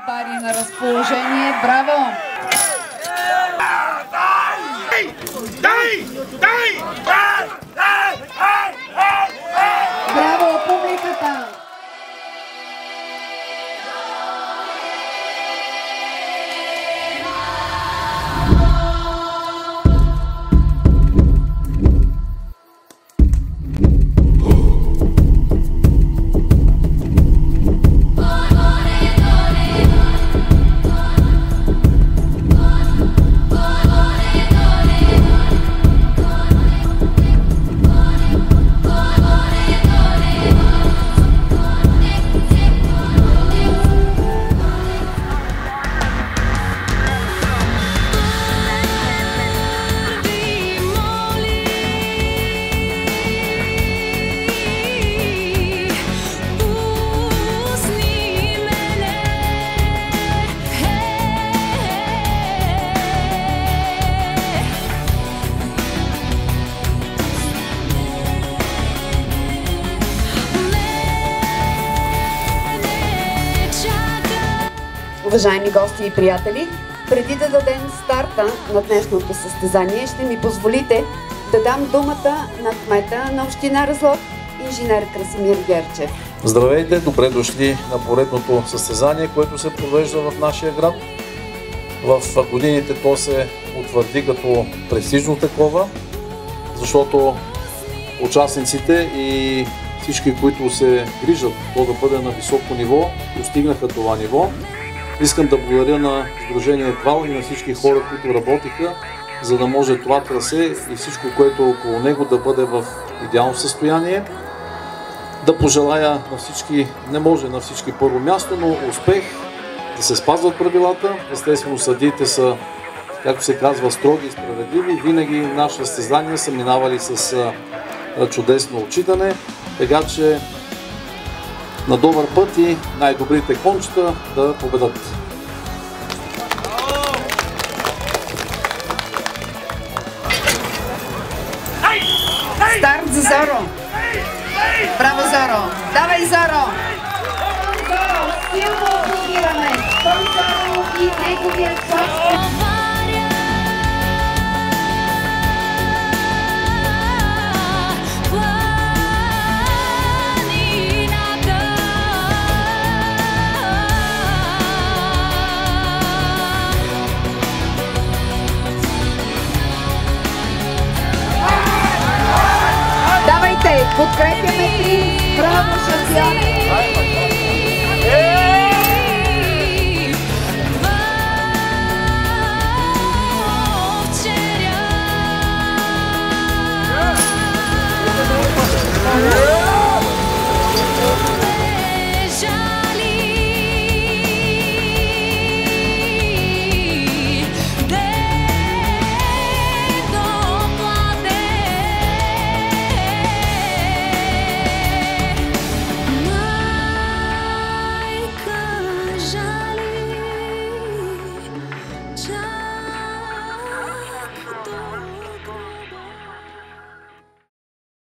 бари на разположение. Браво! Браво, публиката! Уважаеми гости и приятели, преди да дадем старта на днешното състезание, ще ми позволите да дам думата на кмета на община Разлог, инженер Красимир Герчев. Здравейте, добре дошли на поредното състезание, което се провежда в нашия град. В годините то се утвърди като престижно такова, защото участниците и всички, които се грижат то да бъде на високо ниво, достигнаха това ниво. Искам да благодаря на Сдружение ТВАЛ и на всички хора, които работиха, за да може това трасе и всичко, което е около него, да бъде в идеално състояние. Да пожелая на всички, не може на всички първо място, но успех, да се спазват правилата. Естествено, съдиите са, както се казва, строги и справедливи. Винаги наши състезания са минавали с чудесно отчитане, така че на добър път и най-добрите кончета да победат. Старт за Зоро! Браво, Зоро! Давай, Зоро! Зоро, силно аплодираме! Той Зоро и неговият собствен. Подкрепяме ти! Браво, шампионе!